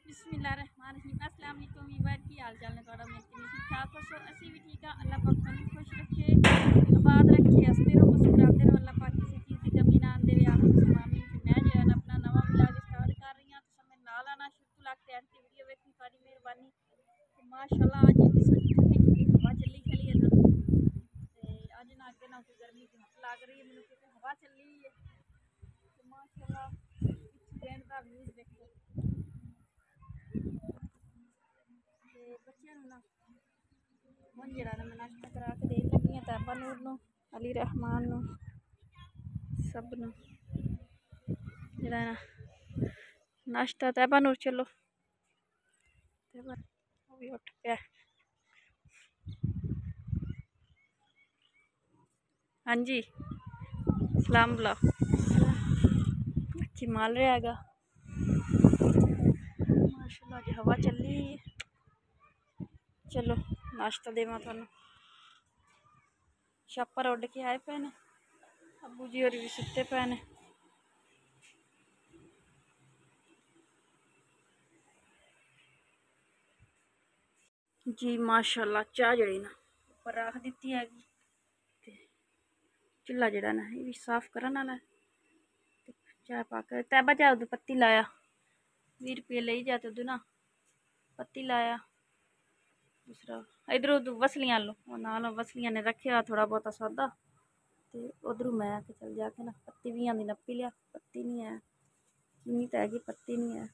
बिस्मिल्लाहिर्रहमानिर्रहीम। अस्सलाम वालेकुम वीवर की हाल चाल ने थोड़ा मेरे ठीक ठाक हो असी भी ठीक है। अल्लाह पाक तुहानू खुश रखे, आबाद रखे, हंसते रहो, मुस्कुराते रहो। अल्लाह पाक किसी चीज़ की कमी ना आने देवे। आखिर मामी मैं जो है ना अपना नवा ब्लॉग स्टार्ट कर रही हूँ, तो मैं नाल आना शुरू तो लगते हैं वीडियो वेखनी सारी मेहरबानी। तो माशाल्लाह अज इतनी सोहनी ठंडी ठंडी हवा चली खड़ी है ना, अज ना अगे ना कोई गर्मी की हट लग रही है मैंने, क्योंकि हवा चली है। तो माशाल्लाह पिछले का व्यूज देखो। बच्चों ना हूँ जरा मैं नाश्ता करा के देन लगी हाँ तैबा नूर नू, अली रहमान नू, सब नू जरा ना नाश्ता। तैबा नूर चलो, तैबा वो भी उठ पाया। हाँ जी सलाम बुला अच्छी माल रहा है माशाल्लाह। अज हवा चली है। चलो नाश्ता देवा थानू। छापर उड़ के आए पे ने, अबू जी होर भी सुते पे ने। जी माशाल्लाह चाह जड़ी ना उपर रख दी हैगी। चूल्हा जड़ा ना ये भी साफ करन वाला है। चाय पाकर तैबा चाह उदू पत्ती लाया 20 रुपये ले जाते उदू ना पत्ती लाया। दूसरा इधर उधर वसलियां लो नाल वसलियां ने रखे थोड़ा बहुत सौदा, तो उधरों मैं आके चल जाके ना पत्ती भी आँदी नप्पी लिया। पत्ती नहीं है, चीनी तो हैगी, पत्ती नहीं है।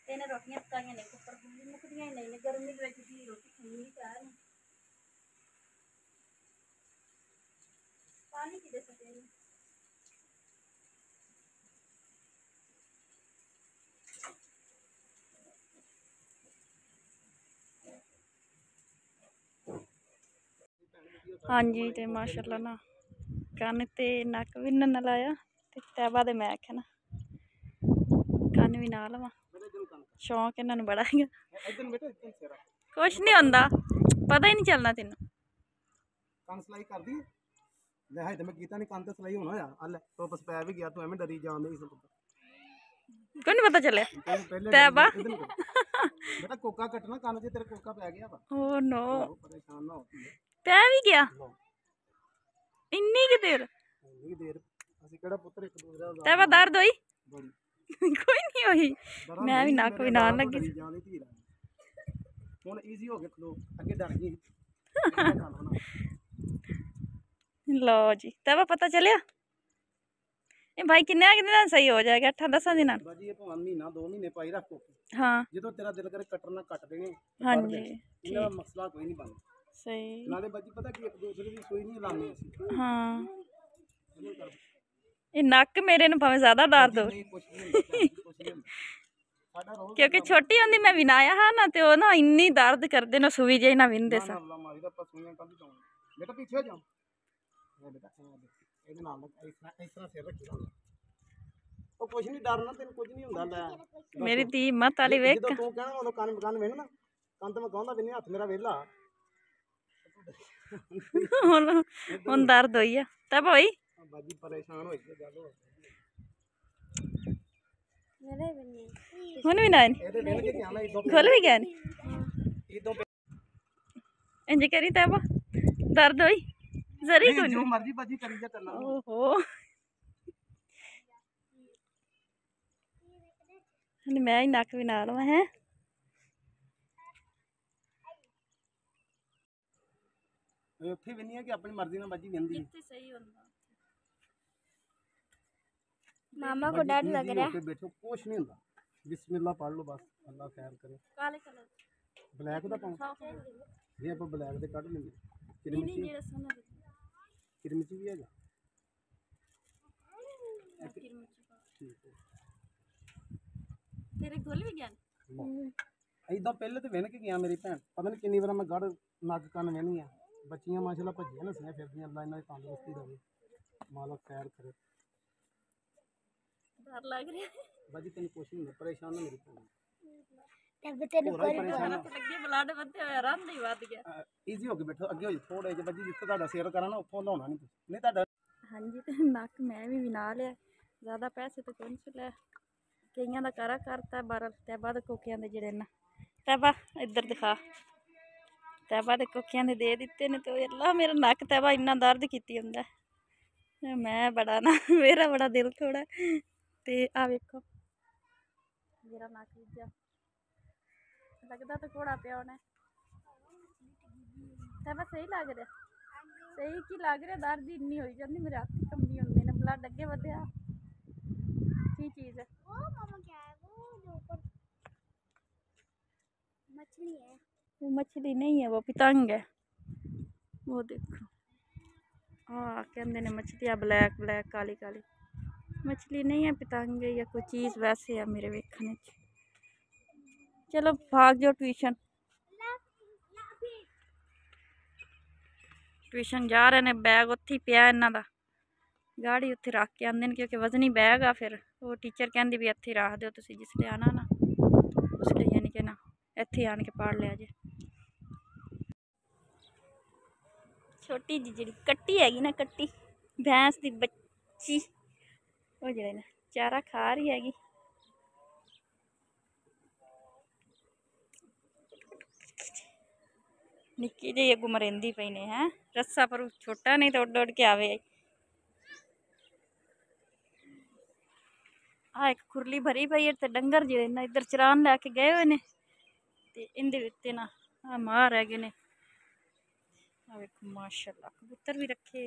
रोटियां रोटियां पकाइया नहीं कुकर मुकदियां ही नहीं, गर्मी की रोटी खानी चाह नहीं। पानी की दे सके हाँ जी। तो माशाल्लाह ना कन ते नक भी ना लाया, तैबा दे मैं आख्या ना कन भी ना लवा। शौक इन्होंने बड़ा है, कुछ नहीं होंदा, पता ही नहीं चलना तेन। कन सलाई कर दी है तो मैं कीता नहीं, कन तो सलाई होना है अल तो बस पै भी गया तू एवें डरी जान नहीं क्यों नहीं पता चले तैबा बेटा कोका कटना कन च तेरे कोका पै गया वा। ओ नो परेशान ना हो पै भी गया इन्नी की देर असि केड़ा पुत्र एक दूसरे दा तैबा दर्द होई बड़ी कोई नहीं होई। मैं भी नक भी नाल लगी हुन इजी हो गया खलो अगे डर गई। लो जी तैबा पता चलिया ये भाई किन्ने दिन सही हो जाएगा 8-10 दिन बाजी ये भावें महीना 2 महीने पाई रख कोकी। हाँ जो तेरा दिल करे कटना कट देने। हाँ जी इनका मसला कोई नहीं बनता सही नाले बाजी पता कि एक दूसरे की सुई नहीं लाने असि। हाँ ये नक मेरे ने भावें ज्यादा दर्द हो क्योंकि छोटी होंदी मैं विनाया हा ना तो ना इन्नी दर्द करदे ना सुई जे ना विंदे सा। बेटा पीछे हो जाओ बेटा ਇਹਦੇ ਨਾਲ ਇਸ ਤਰ੍ਹਾਂ ਸਿਰ ਰੱਖੀ ਦਾ ਉਹ ਕੁਝ ਨਹੀਂ ਡਰਨਾ ਤੈਨੂੰ ਕੁਝ ਨਹੀਂ ਹੁੰਦਾ ਲੈ ਮੇਰੀ ਧੀ ਮਤ ਵਾਲੀ ਵੇਖ ਜਦੋਂ ਤੂੰ ਕਹਿਣਾ ਉਹਨੂੰ ਕੰਨ ਵੇਖ ਨਾ ਕੰਨ ਤੇ ਮੈਂ ਕਹਾਂਦਾ ਵੀ ਨਹੀਂ ਹੱਥ ਮੇਰਾ ਵੇਲਾ ਹੁਣ ਦਰਦ ਹੋਈ ਆ ਤਾਂ ਭਾਈ ਬਾਜੀ ਪਰੇਸ਼ਾਨ ਹੋਈ ਤੇ ਗੱਲ ਹੋ ਹੁਣ ਵੀ ਨਾ ਇਹਦੇ ਵੇਲ ਕੇ ਧਿਆਨ ਨਾਲ ਇਦੋਂ ਖੁੱਲ ਵੀ ਗਿਆ ਨੀ ਇਦੋਂ ਇੰਜ ਕਰੀ ਤਾਂ ਦਰਦ ਹੋਈ जरी को जो मर्जी बाजी करी जा करना। ओहो मैं ही नक भी नाल है ਉੱਥੇ ਵੀ ਨਹੀਂ ਹੈ ਕਿ ਆਪਣੀ ਮਰਜ਼ੀ ਨਾਲ ਬਾਜੀ ਵੰਦੀ ਜਿੱਥੇ ਸਹੀ ਹੁੰਦਾ मामा को डर लग रहा है बैठो कुछ नहीं ਹੁੰਦਾ बिस्मिल्लाह पढ़ लो बस अल्लाह खैर करे। काले कलर ब्लैक दा पाओ ये आप ब्लैक दे ਕੱਢ लेंगे नहीं जेड़ा सोना किरमिची भी है तेरे गोल भी गया ਇਦਾਂ ਪਹਿਲੇ ਤੇ ਵਿੰਨ ਕੇ ਗਿਆ ਮੇਰੀ ਭੈਣ, ਪਤਾ ਨਹੀਂ ਕਿੰਨੀ ਵਾਰ ਮੈਂ ਗੜ ਨੱਕ ਕੰਨ ਵਿੰਨੀ ਆ। ਬੱਚੀਆਂ ਮਾਸ਼ਾਅੱਲਾ ਭੱਜੀਆਂ ਨਸੀਆਂ ਫਿਰਦੀਆਂ, ਅੱਲਾ ਇਹਨਾਂ ਦੀ ਤੰਦਰੁਸਤੀ ਦੇਵੇ, ਮਾਲਕ ਖੈਰ ਕਰੇ। ਡਰ ਲੱਗ ਰਿਹਾ ਬਾਜੀ ਤੈਨੂੰ ਕੁਛ ਨਹੀਂ ਹੁੰਦਾ, ਪਰੇਸ਼ਾਨ ਨਾ ਮੇਰੀ ਭੈਣ। ਤੈਨੂੰ ਕੋਈ ਲੱਗੇ ਬਲੱਡ ਵਧਿਆ ਹੋਇਆ, ਰੰਦ ਹੀ ਵੱਧ ਗਿਆ। ਈਜ਼ੀ ਹੋ ਕੇ ਬੈਠੋ, ਅੱਗੇ ਹੋ ਜਾ ਥੋੜੇ ਜਿਹੇ ਬਾਜੀ, ਜਿੱਥੇ ਤੁਹਾਡਾ ਸਿਰ ਕਰਾਂ ਨਾ ਉੱਥੋਂ ਲਾਉਣਾ ਨਹੀਂ ਨਹੀਂ ਤੁਹਾਡਾ। ਹਾਂਜੀ ਤੇ ਨੱਕ ਮੈਂ ਵੀ ਵਿਨਾ ਲਿਆ, ਜ਼ਿਆਦਾ ਪੈਸੇ ਤਾਂ ਕੋਈ ਨਹੀਂ ਲੈ, ਕਈਆਂ ਦਾ ਕਾਰਾ ਕਰਤਾ ਬਾਰਾਂ ਤੈਬਾ ਦੇ ਕੋਕਿਆਂ ਦੇ ਜਿਹੜੇ ਨਾ ਤੈਬਾ ਇੱਧਰ ਦਿਖਾ, ਤੈਬਾ ਦੇ ਕੋਕਿਆਂ ਦੇ ਦੇ ਦਿੱਤੇ ਨੇ। ਤੇ ਅੱਲਾ ਮੇਰਾ ਨੱਕ ਤੈਬਾ ਇੰਨਾ ਦਰਦ ਕੀਤੀ ਹੁੰਦਾ, ਮੈਂ ਬੜਾ ਨਾ ਮੇਰਾ ਬੜਾ ਦਿਲ ਥੋੜਾ। ਤੇ ਆ ਵੇਖੋ ਮੇਰਾ ਨੱਕ ਵੀਜਾ ਲੱਗਦਾ ਤਾਂ ਘੋੜਾ ਪਿਆ ਉਹਨੇ। ਤੈਬਾ ਸਹੀ ਲੱਗ ਰਿਹਾ, ਸਹੀ ਕੀ ਲੱਗ ਰਿਹਾ, ਦਰਦ ਇੰਨੀ ਹੋਈ ਜਾਂਦੀ, ਮੇਰੇ ਹੱਥ ਕੰਬੀ ਹੁੰਦੇ ਨੇ, ਬਲੱਡ ਅੱਗੇ ਵਧਿਆ। ਕੀ चीज है वो मामा, क्या है वो जो ऊपर मछली है? वो मछली नहीं है, वो पतंग है। वो देखो हाँ कहते ने मछलियाँ ब्लैक ब्लैक काली काली, मछली नहीं है, पतंग है या कोई चीज़ वैसे है मेरे वेखने। चलो भाग जाओ ट्यूशन, ट्यूशन जा रहे ने, बैग उत्थे पिया इन्हां दा, गाड़ी उत्थे रख के आंदे ने क्योंकि वजनी बैग आ। फिर वो टीचर कहती भी इत्थे रख दो तुसीं जिसले आना ना, उसले यानी कि ना इत्थे आन के पढ़ लिया जे। छोटी जी जी कट्टी हैगी ना, कट्टी भैंस दी बच्ची, वो जेह्ड़े ना चारा खा रही हैगी। निक्की जी अगू मरेंदी पई ने हैं, रस्सा पर छोटा नहीं तो उड़ उड़ के आवे। हाँ एक खुरली भरी पई है, ते डंगर जेह्ड़े ना इधर चरान लैके गए हुए ने, ते इंदे उत्ते ना आ मार हैगे ने। आ वेखो माशाअल्लाह कबूतर भी रखे,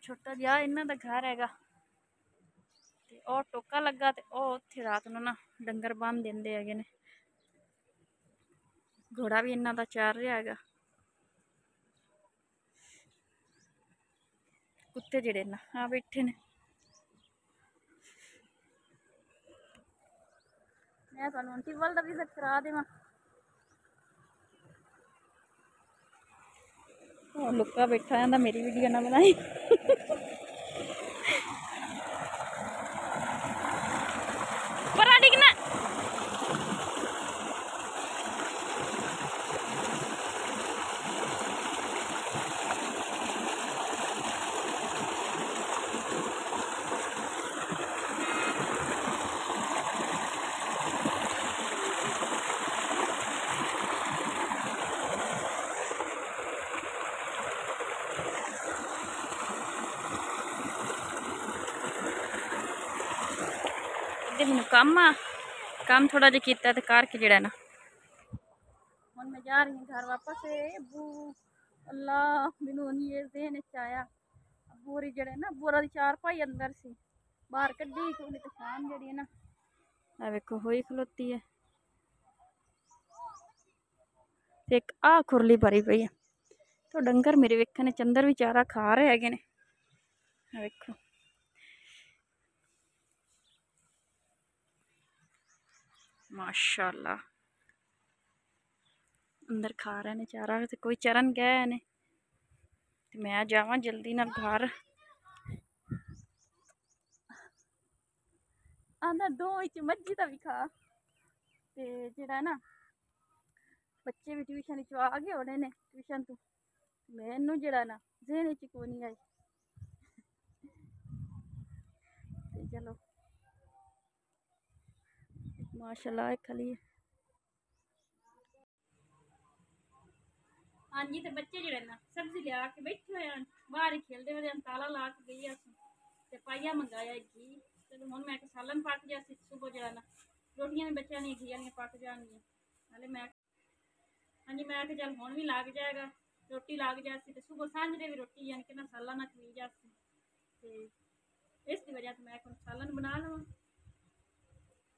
छोटा जिहा इन्हां दा घर हैगा। ते ओह टोका लगा, ते ओह उत्थे रात नूं ना डंगर बंन दिंदे हैगे ने। घोड़ा भी इन्हां दा चार रहा हैगा। कुत्ते जेह्ड़े ना आ बैठे ने। मैं तुहानूं टिवल दा विजिट करा देवां। लुक्का बैठा कहंदा मेरी वीडियो ना बनाई। परा डिगना मैनू काम थोड़ा जहा किया तो करके जड़ा ना हुण मैं जा रही हूँ घर वापस। अबू अल्लाह मैनू ये देन आया, अबू होरी जड़े ना बोरा दी चार पाई अंदर सी, बाहर कड्डी कोई तो शाम जड़ी है ना आ वेखो होई खलोती है। एक आ खुरली भरी पई है, तो डंगर मेरे वेखे ने चंदर भी चारा खा रहे हैगे ने। वेखो माशाअल्लाह अंदर खा रहे ने चारा, तो कोई चरन गए ने, तो मैं जावां जल्दी नाल घर। आंदा दो मज्जी का भी खा, ते जेड़ा ना बच्चे भी ट्यूशन आ गए होने ने ट्यूशन तो, मैनू जेड़ा ना जेहन च कोई नहीं आई। ते चलो माशाअल्लाह खली। हाँ जी, तो बच्चे जड़े ना सब्जी लिया के बैठे हुए हैं बाहर ही खेलते हुए, ताला ला के गई ते पाइया मंगाया घी। चलो हम मैं सालन पक गया, सुबह जरा ना रोटियां भी बच्चों ने घी वाली पक जाएंगी। नाले मैं हाँ जी मैं चल हुण भी लग जाएगा, रोटी लग जाती तो सुबह सांझे भी रोटी यानी कि ना सालन ना खी जाती, इसकी वजह से मैं सालन बना लवां।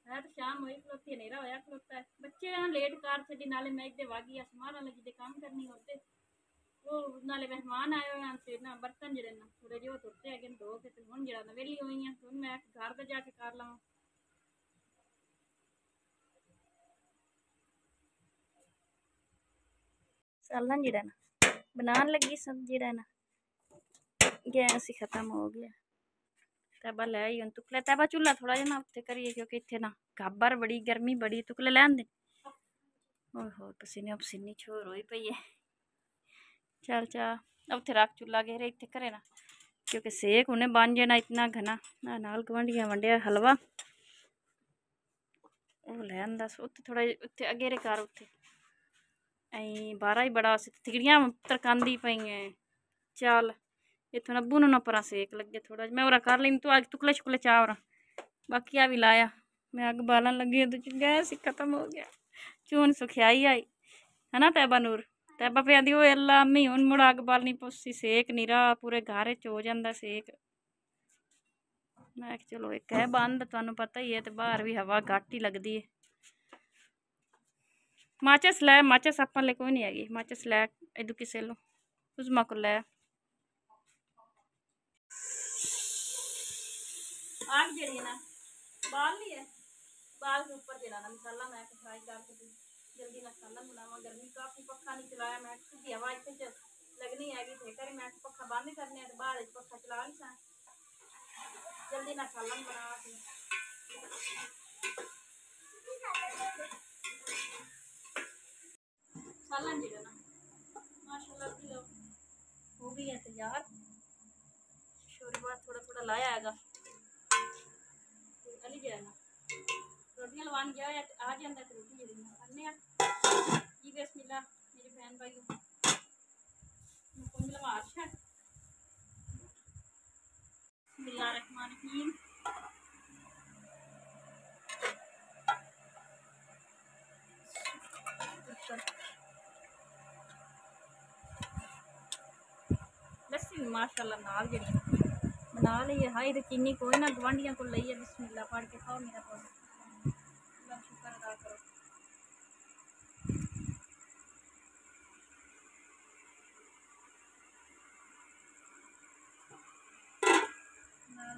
है तो शाम हुई खलोती, नेरा होया खलोता है, बच्चे लेट कर छड़ी, नाले मैं एक वागी असमार लगी दे काम करनी होते, वो नाले मेहमान आए हुए हैं ना, बर्तन जड़े ना थोड़े जो धोते है धो के हुण जरा वेली हुई हैं, हुण मैं घर का जाके कर लवां। सालन जेड़ा ना बनान लगी सब जेड़ा ना गैस ही खत्म हो गया। तैबा लै आई तुकले तैबा चूल्हा थोड़ा जा ना उत्ते करिए क्योंकि इत्थे ना गाबर बड़ी गर्मी बड़ी तुकले लैन दे। ओहो पसीने पसीनी छोर होई पई है। चल चा उत्थे रख चूल्हा घेरे इत्थे करे ना क्योंकि सेक उन्हें बन जाना इतना घना। नाल गवांढियां वंडिया हलवा ओह लैन दस उत्थे थोड़ा उत्थे अगेरे कर उत्थे ऐं बारा ही बड़ा तिकड़ियां तरकांदी पई चल इत्थों नब्बू ना परा सेक लगे थोड़ा मैं और कर लेनी तू अग टुकले शुकले चा और बाकी आ भी लाया मैं अग बालन लगी तो गैस ही खत्म हो गया। चून सुखियाई आई है ना तैबा नूर तैबा पे आदि वो अल्लाह अम्मी हुन मुड़ अग बालनी पुसी सेक नहीं रहा पूरे घर च हो जाता सेक। मैं चलो एक है बंद तुहानू पता ही है तो बाहर भी हवा घट ही लगती है। माचिस लै माचिस अपन ले कोई नहीं हैगी माचिस लै इधू किसे लो उस को लै आग जड़ी ना बाल ली है बाल के ऊपर जड़ा ना मसाला मैं फ्राई करके जल्दी ना सालन बनावा गर्मी काफी पक्खा नहीं चलाया मैं सीधी हवा इतने लगनी हैगी थे करी मैं पक्खा बंद करने बाद पक्खा चला नहीं सा जल्दी ना सालन बना सालन जड़ा ना माशाल्लाह हो गई है तैयार। शोरबा थोड़ा थोड़ा लाया हैगा अली गया ना रोटियां लवान गया आ जाता तो रोटी जड़ी करने की बिस्मिल्लाह मेरे बहन भाई कुंडल मार्च है बिस्मिल्लाहिर्रहमानिर्रहीम। लस्सी माशाल्लाह नाल जड़ी बना ली है हाई तो चीनी कोई ना गवांढियां को लई है बिस्मिल्लाह पढ़ के खाओ मेरा पुत अल्लाह शुक्र अदा करो।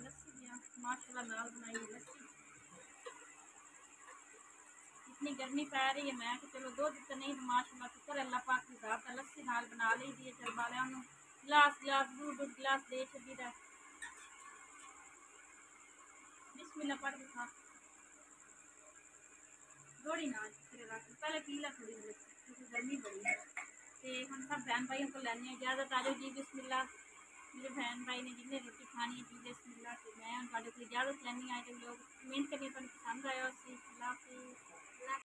लस्सी दिया माशाल्लाह नाल बनाई है लस्सी इतनी गर्मी पै रही है मैं कि चलो दूध तो नहीं तो माशाल्लाह शुक्र अल्लाह पाक की हिसाब से लस्सी नाल बना ली दी है चल वालियां नूं गिलास गिलास दूध गिलास दे छड़ी दा बिस्मिल्लाह पढ़ के खा थोड़ी ना पहले पी ला थोड़ी क्योंकि गर्मी बड़ी है तो हम सब बहन भाइयों को लेने इजाज़त आ जाओ जी बिस्मिल्लाह मेरे बहन भाई ने जिन्हें रोटी खानी है जी बिस्मिल्लाह तो मैं थोड़े को इजाज़त लेनी आए तो लोग कमेंट करिए पसंद आया अल्लाह हाफिज़।